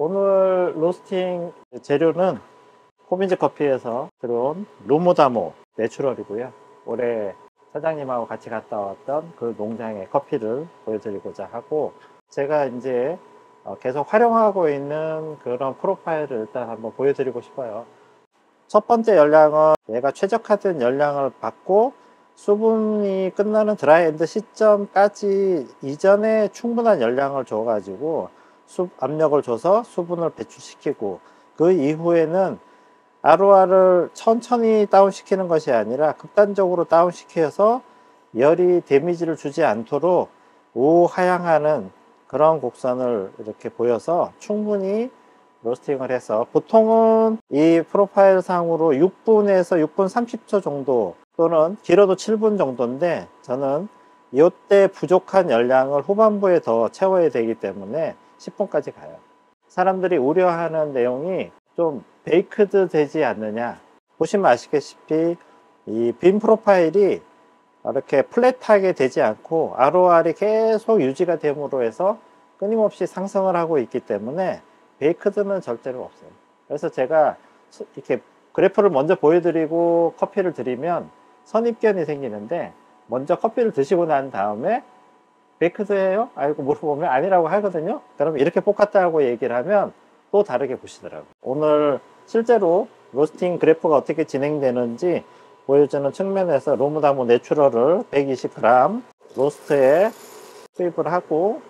오늘 로스팅 재료는 코빈즈 커피에서 들어온 로모다모 내추럴이고요. 올해 사장님하고 같이 갔다 왔던 그 농장의 커피를 보여드리고자 하고, 제가 이제 계속 활용하고 있는 그런 프로파일을 일단 한번 보여드리고 싶어요. 첫 번째 열량은 얘가 최적화된 열량을 받고 수분이 끝나는 드라이엔드 시점까지 이전에 충분한 열량을 줘가지고 압력을 줘서 수분을 배출시키고, 그 이후에는 아로아를 천천히 다운시키는 것이 아니라 극단적으로 다운시켜서 열이 데미지를 주지 않도록 우하향하는 그런 곡선을 이렇게 보여서 충분히 로스팅을 해서, 보통은 이 프로파일 상으로 6분에서 6분 30초 정도 또는 길어도 7분 정도인데, 저는 이때 부족한 열량을 후반부에 더 채워야 되기 때문에 10분까지 가요. 사람들이 우려하는 내용이 좀 베이크드 되지 않느냐. 보시면 아시다시피 이 빔 프로파일이 이렇게 플랫하게 되지 않고 ROR이 계속 유지가 됨으로 해서 끊임없이 상승을 하고 있기 때문에 베이크드는 절대로 없어요. 그래서 제가 이렇게 그래프를 먼저 보여드리고 커피를 드리면 선입견이 생기는데, 먼저 커피를 드시고 난 다음에 베이크드예요? 알고 물어보면 아니라고 하거든요. 그럼 이렇게 똑같다고 얘기를 하면 또 다르게 보시더라고요. 오늘 실제로 로스팅 그래프가 어떻게 진행되는지 보여주는 측면에서 로무다모 내추럴을 120g 로스트에 투입을 하고,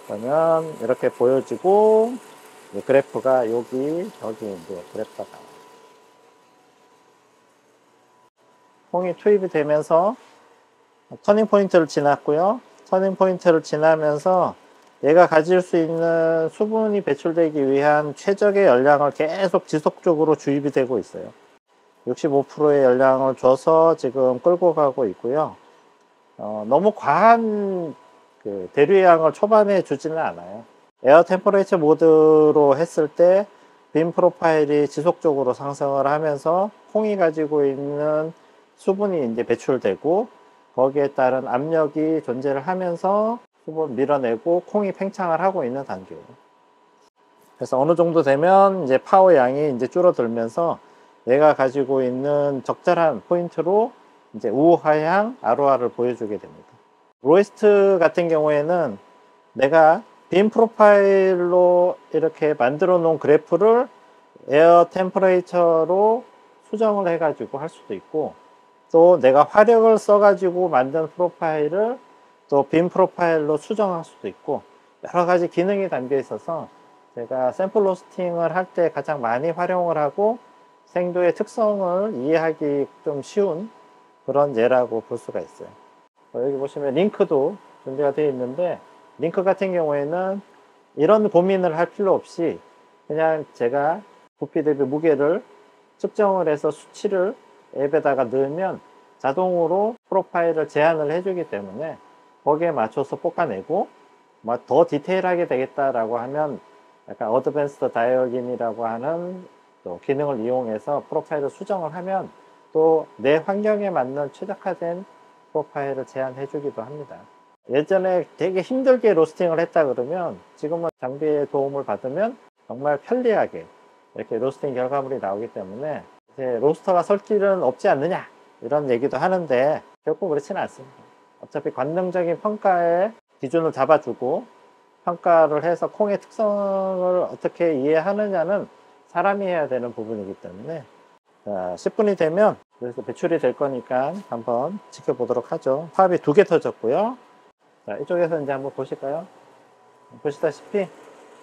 그러면 이렇게 보여지고, 그래프가 여기 저기 이제 그래프가 나와요. 콩이 투입이 되면서 터닝 포인트를 지났고요. 터닝 포인트를 지나면서 얘가 가질 수 있는 수분이 배출되기 위한 최적의 열량을 계속 지속적으로 주입이 되고 있어요. 65%의 열량을 줘서 지금 끌고 가고 있고요. 너무 과한 대류량을 초반에 주지는 않아요. 에어 템퍼레이처 모드로 했을 때 빔 프로파일이 지속적으로 상승을 하면서 콩이 가지고 있는 수분이 이제 배출되고, 거기에 따른 압력이 존재를 하면서 수분 밀어내고 콩이 팽창을 하고 있는 단계예요. 그래서 어느 정도 되면 이제 파워 양이 이제 줄어들면서 얘가 가지고 있는 적절한 포인트로 이제 우하향 ROR를 보여주게 됩니다. 로이스트 같은 경우에는 내가 빔 프로파일로 이렇게 만들어 놓은 그래프를 에어 템퍼레이처로 수정을 해 가지고 할 수도 있고, 또 내가 화력을 써 가지고 만든 프로파일을 또 빔 프로파일로 수정할 수도 있고, 여러 가지 기능이 담겨 있어서 제가 샘플 로스팅을 할 때 가장 많이 활용을 하고 생도의 특성을 이해하기 좀 쉬운 그런 예라고 볼 수가 있어요. 여기 보시면 링크도 준비가 되어 있는데, 링크 같은 경우에는 이런 고민을 할 필요 없이 그냥 제가 부피 대비 무게를 측정을 해서 수치를 앱에다가 넣으면 자동으로 프로파일을 제한을 해주기 때문에 거기에 맞춰서 볶아내고, 더 디테일하게 되겠다라고 하면 약간 어드밴스드 다이어긴이라고 하는 또 기능을 이용해서 프로파일을 수정을 하면 또 내 환경에 맞는 최적화된 프로파일을 제안해 주기도 합니다. 예전에 되게 힘들게 로스팅을 했다 그러면 지금은 장비의 도움을 받으면 정말 편리하게 이렇게 로스팅 결과물이 나오기 때문에 이제 로스터가 설 길은 없지 않느냐 이런 얘기도 하는데, 결코 그렇지는 않습니다. 어차피 관능적인 평가의 기준을 잡아주고 평가를 해서 콩의 특성을 어떻게 이해하느냐는 사람이 해야 되는 부분이기 때문에, 자, 10분이 되면 그래서 배출이 될 거니까 한번 지켜보도록 하죠. 화합이 2개 터졌고요. 자, 이쪽에서 이제 한번 보실까요? 보시다시피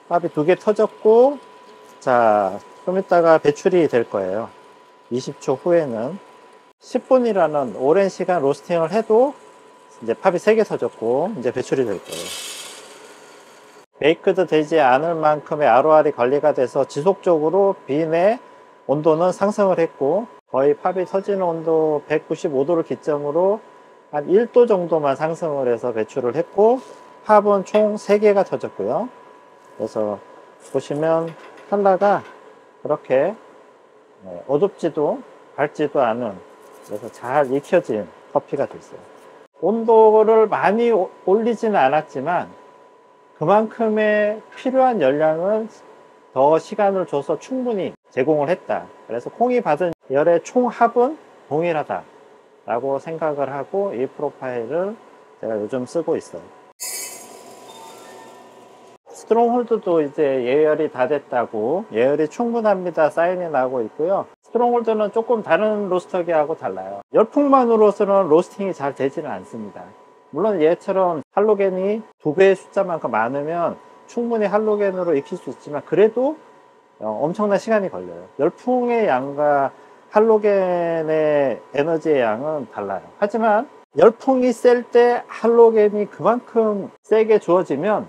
화합이 2개 터졌고, 자, 좀 이따가 배출이 될 거예요. 20초 후에는 10분이라는 오랜 시간 로스팅을 해도 이제 팝이 3개 터졌고 이제 배출이 될 거예요. 베이크드 되지 않을 만큼의 ROR이 관리가 돼서 지속적으로 빈의 온도는 상승을 했고, 거의 팝이 터지는 온도 195도를 기점으로 한 1도 정도만 상승을 해서 배출을 했고, 팝은 총 3개가 터졌고요. 그래서 보시면 컬러가 그렇게 어둡지도 밝지도 않은, 그래서 잘 익혀진 커피가 됐어요. 온도를 많이 올리지는 않았지만 그만큼의 필요한 열량은 더 시간을 줘서 충분히 제공을 했다. 그래서 콩이 받은 열의 총합은 동일하다 라고 생각을 하고 이 프로파일을 제가 요즘 쓰고 있어요. 스트롱홀드도 이제 예열이 다 됐다고, 예열이 충분합니다 사인이 나오고 있고요. 스트롱홀드는 조금 다른 로스터기하고 달라요. 열풍만으로서는 로스팅이 잘 되지는 않습니다. 물론 얘처럼 할로겐이 2배의 숫자만큼 많으면 충분히 할로겐으로 익힐 수 있지만 그래도 엄청난 시간이 걸려요. 열풍의 양과 할로겐의 에너지의 양은 달라요. 하지만 열풍이 셀 때 할로겐이 그만큼 세게 주어지면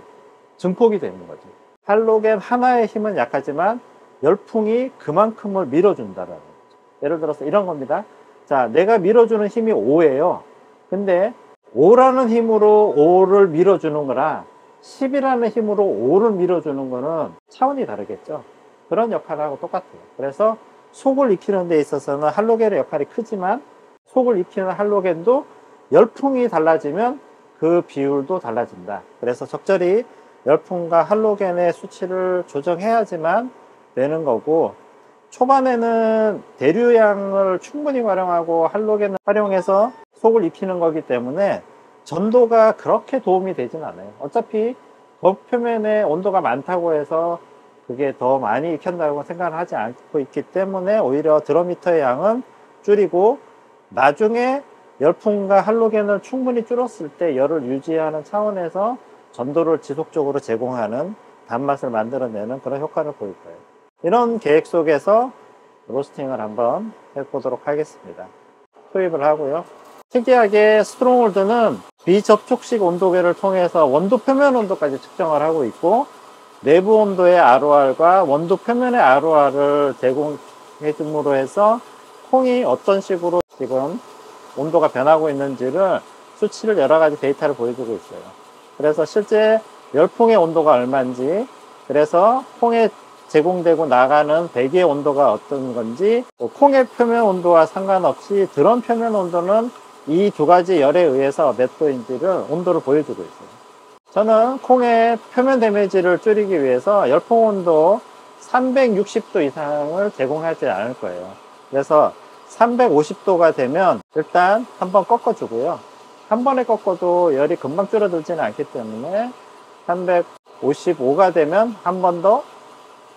증폭이 되는 거죠. 할로겐 하나의 힘은 약하지만 열풍이 그만큼을 밀어준다라는 거죠. 예를 들어서 이런 겁니다. 자, 내가 밀어주는 힘이 5예요. 근데 5라는 힘으로 5를 밀어주는 거랑 10이라는 힘으로 5를 밀어주는 거는 차원이 다르겠죠. 그런 역할하고 똑같아요. 그래서 속을 익히는 데 있어서는 할로겐의 역할이 크지만 속을 익히는 할로겐도 열풍이 달라지면 그 비율도 달라진다. 그래서 적절히 열풍과 할로겐의 수치를 조정해야지만 되는 거고, 초반에는 대류양을 충분히 활용하고 할로겐을 활용해서 속을 익히는 거기 때문에 전도가 그렇게 도움이 되진 않아요. 어차피 겉표면에 온도가 많다고 해서 그게 더 많이 익힌다고 생각을 하지 않고 있기 때문에 오히려 드럼미터의 양은 줄이고 나중에 열풍과 할로겐을 충분히 줄었을 때 열을 유지하는 차원에서 전도를 지속적으로 제공하는 단맛을 만들어내는 그런 효과를 보일 거예요. 이런 계획 속에서 로스팅을 한번 해보도록 하겠습니다. 투입을 하고요. 특이하게 스트롱홀드는 비접촉식 온도계를 통해서 원두 표면 온도까지 측정을 하고 있고, 내부 온도의 ROR과 원두 표면의 ROR을 제공해 줌으로 해서 콩이 어떤 식으로 지금 온도가 변하고 있는지를 수치를 여러 가지 데이터를 보여주고 있어요. 그래서 실제 열풍의 온도가 얼마인지, 그래서 콩에 제공되고 나가는 배기의 온도가 어떤 건지, 콩의 표면 온도와 상관없이 드럼 표면 온도는 이 두 가지 열에 의해서 몇 도인지를 온도를 보여주고 있어요. 저는 콩의 표면 데미지를 줄이기 위해서 열풍 온도 360도 이상을 제공하지 않을 거예요. 그래서 350도가 되면 일단 한번 꺾어주고요. 한 번에 꺾어도 열이 금방 줄어들지는 않기 때문에 355가 되면 한 번 더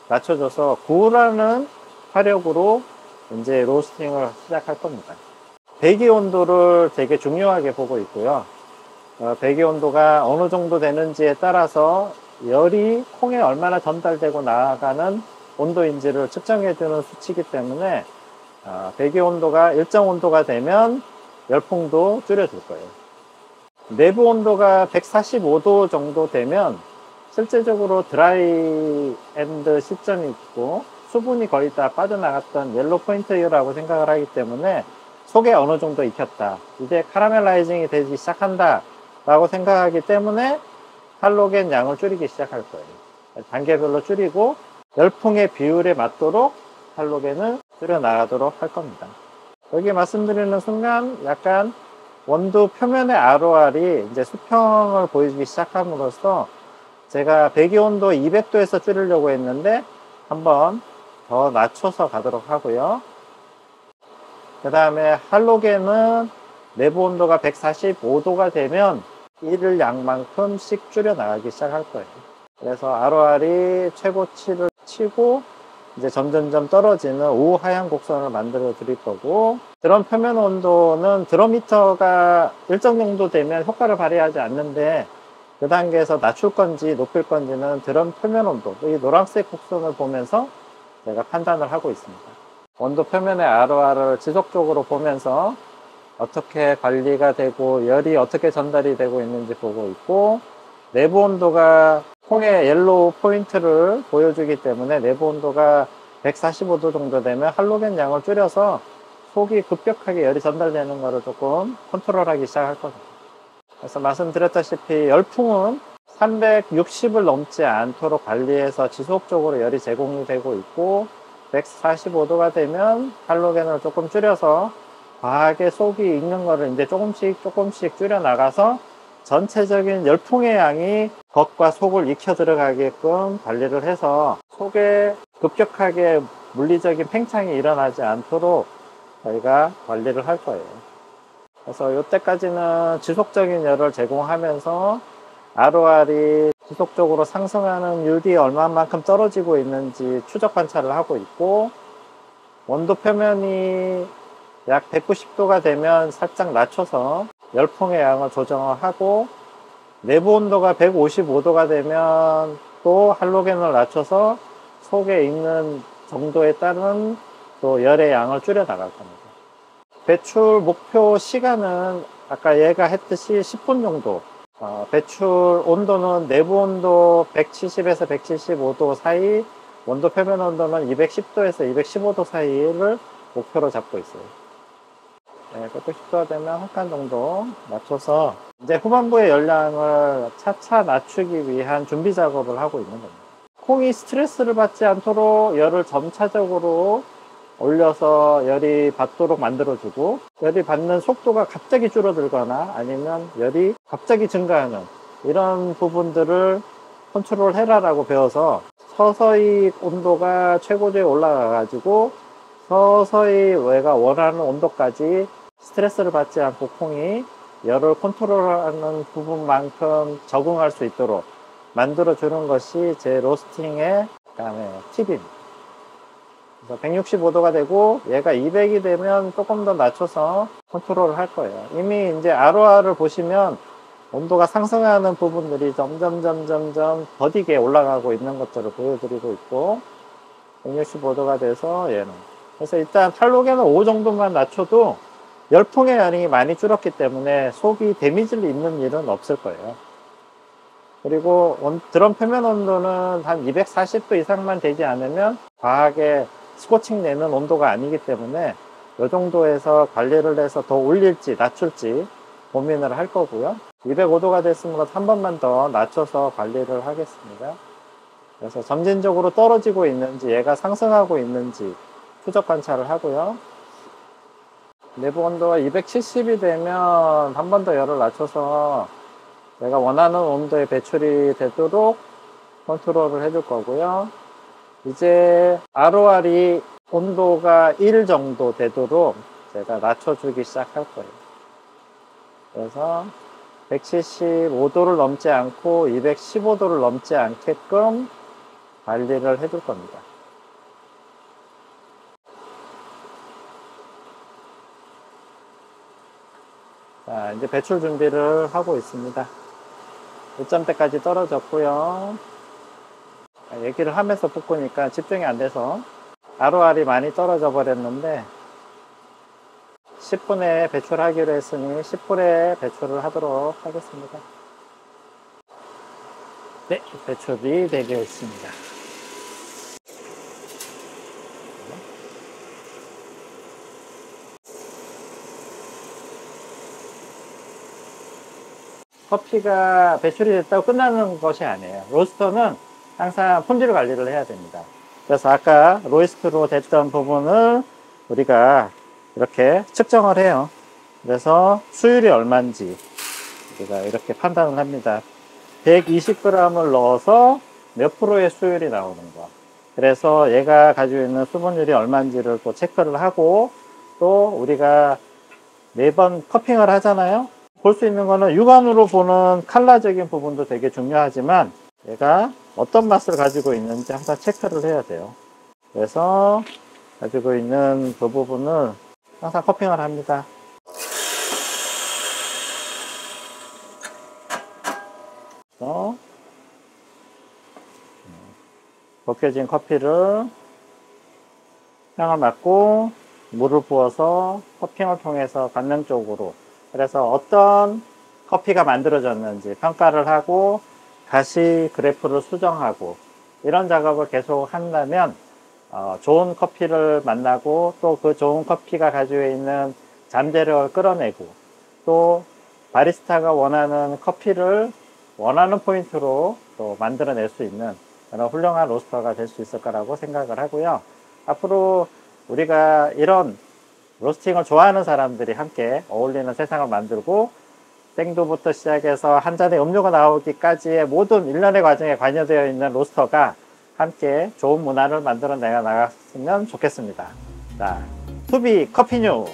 낮춰줘서 구우라는 화력으로 이제 로스팅을 시작할 겁니다. 배기 온도를 되게 중요하게 보고 있고요. 배기 온도가 어느 정도 되는지에 따라서 열이 콩에 얼마나 전달되고 나가는 온도인지를 측정해주는 수치이기 때문에 배기 온도가 일정 온도가 되면 열풍도 줄여줄 거예요. 내부 온도가 145도 정도 되면 실제적으로 드라이 엔드 시점이 있고 수분이 거의 다 빠져나갔던 옐로 포인트라고 생각을 하기 때문에 속에 어느 정도 익혔다, 이제 카라멜라이징이 되기 시작한다 라고 생각하기 때문에 할로겐 양을 줄이기 시작할 거예요. 단계별로 줄이고 열풍의 비율에 맞도록 할로겐을 줄여 나가도록 할 겁니다. 여기 말씀드리는 순간 약간 원두 표면의 ROR이 이제 수평을 보이기 시작함으로써 제가 배기 온도 200도에서 줄이려고 했는데 한번 더 낮춰서 가도록 하고요. 그 다음에 할로겐은 내부 온도가 145도가 되면 이를 양만큼씩 줄여 나가기 시작할 거예요. 그래서 ROR이 최고치를 치고 이제 점점점 떨어지는 우하향 곡선을 만들어 드릴 거고, 드럼 표면 온도는 드럼미터가 일정 정도 되면 효과를 발휘하지 않는데 그 단계에서 낮출 건지 높일 건지는 드럼 표면 온도, 이 노란색 곡선을 보면서 제가 판단을 하고 있습니다. 원두 표면의 ROR을 지속적으로 보면서 어떻게 관리가 되고 열이 어떻게 전달이 되고 있는지 보고 있고, 내부 온도가 콩의 옐로우 포인트를 보여주기 때문에 내부 온도가 145도 정도 되면 할로겐 양을 줄여서 속이 급격하게 열이 전달되는 것을 조금 컨트롤하기 시작할 겁니다. 그래서 말씀드렸다시피 열풍은 360을 넘지 않도록 관리해서 지속적으로 열이 제공이 되고 있고, 145도가 되면 할로겐을 조금 줄여서 과하게 속이 익는 거를 이제 조금씩 줄여 나가서 전체적인 열풍의 양이 겉과 속을 익혀 들어가게끔 관리를 해서 속에 급격하게 물리적인 팽창이 일어나지 않도록 저희가 관리를 할 거예요. 그래서 이때까지는 지속적인 열을 제공하면서 ROR이 지속적으로 상승하는 율이 얼마만큼 떨어지고 있는지 추적 관찰을 하고 있고, 원도 표면이 약 190도가 되면 살짝 낮춰서 열풍의 양을 조정을 하고, 내부 온도가 155도가 되면 또 할로겐을 낮춰서 속에 있는 정도에 따른 또 열의 양을 줄여 나갈 겁니다. 배출 목표 시간은 아까 얘가 했듯이 10분 정도. 배출 온도는 내부 온도 170에서 175도 사이, 원도 표면 온도는 210도에서 215도 사이를 목표로 잡고 있어요. 네, 190도가 되면 한 칸 정도 맞춰서 이제 후반부의 열량을 차차 낮추기 위한 준비 작업을 하고 있는 겁니다. 콩이 스트레스를 받지 않도록 열을 점차적으로 올려서 열이 받도록 만들어주고, 열이 받는 속도가 갑자기 줄어들거나 아니면 열이 갑자기 증가하는 이런 부분들을 컨트롤 해라라고 배워서 서서히 온도가 최고조에 올라가 가지고 서서히 내가 원하는 온도까지 스트레스를 받지 않고 콩이 열을 컨트롤하는 부분만큼 적응할 수 있도록 만들어 주는 것이 제 로스팅의 팁입니다. 그래서 165도가 되고 얘가 200이 되면 조금 더 낮춰서 컨트롤을 할 거예요. 이미 이제 ROR을 보시면 온도가 상승하는 부분들이 점점 더디게 올라가고 있는 것들을 보여드리고 있고, 165도가 돼서 얘는, 그래서 일단 할로겐은 5 정도만 낮춰도 열풍의 열이 많이 줄었기 때문에 속이 데미지를 입는 일은 없을 거예요. 그리고 드럼 표면 온도는 한 240도 이상만 되지 않으면 과하게 스코칭 내는 온도가 아니기 때문에 이 정도에서 관리를 해서 더 올릴지 낮출지 고민을 할 거고요. 205도가 됐으면 한 번만 더 낮춰서 관리를 하겠습니다. 그래서 점진적으로 떨어지고 있는지 얘가 상승하고 있는지 추적 관찰을 하고요. 내부 온도가 270이 되면 한 번 더 열을 낮춰서 내가 원하는 온도에 배출이 되도록 컨트롤을 해줄 거고요. 이제 ROR이 온도가 1 정도 되도록 제가 낮춰주기 시작할 거예요. 그래서 175도를 넘지 않고 215도를 넘지 않게끔 관리를 해줄 겁니다. 자, 이제 배출 준비를 하고 있습니다. 1점대까지 떨어졌고요. 얘기를 하면서 볶으니까 집중이 안 돼서 ROR이 많이 떨어져 버렸는데 10분에 배출하기로 했으니 10분에 배출을 하도록 하겠습니다. 네, 배출이 되어 있습니다. 커피가 배출이 됐다고 끝나는 것이 아니에요. 로스터는 항상 품질 관리를 해야 됩니다. 그래서 아까 로이스트로 됐던 부분을 우리가 이렇게 측정을 해요. 그래서 수율이 얼마인지 우리가 이렇게 판단을 합니다. 120g을 넣어서 몇 프로의 수율이 나오는 거. 그래서 얘가 가지고 있는 수분율이 얼마인지를 또 체크를 하고, 또 우리가 매번 커핑을 하잖아요. 볼 수 있는 거는 육안으로 보는 컬러적인 부분도 되게 중요하지만 얘가 어떤 맛을 가지고 있는지 항상 체크를 해야 돼요. 그래서 가지고 있는 그 부분을 항상 커핑을 합니다. 그래서 벗겨진 커피를 향을 맡고 물을 부어서 커핑을 통해서 받는 쪽으로, 그래서 어떤 커피가 만들어졌는지 평가를 하고 다시 그래프를 수정하고 이런 작업을 계속 한다면 좋은 커피를 만나고, 또 그 좋은 커피가 가지고 있는 잠재력을 끌어내고, 또 바리스타가 원하는 커피를 원하는 포인트로 또 만들어낼 수 있는 그런 훌륭한 로스터가 될 수 있을 거라고 생각을 하고요. 앞으로 우리가 이런 로스팅을 좋아하는 사람들이 함께 어울리는 세상을 만들고, 생두부터 시작해서 한 잔의 음료가 나오기까지의 모든 일련의 과정에 관여되어 있는 로스터가 함께 좋은 문화를 만들어 나갔으면 좋겠습니다. 자, 투비 커피뉴.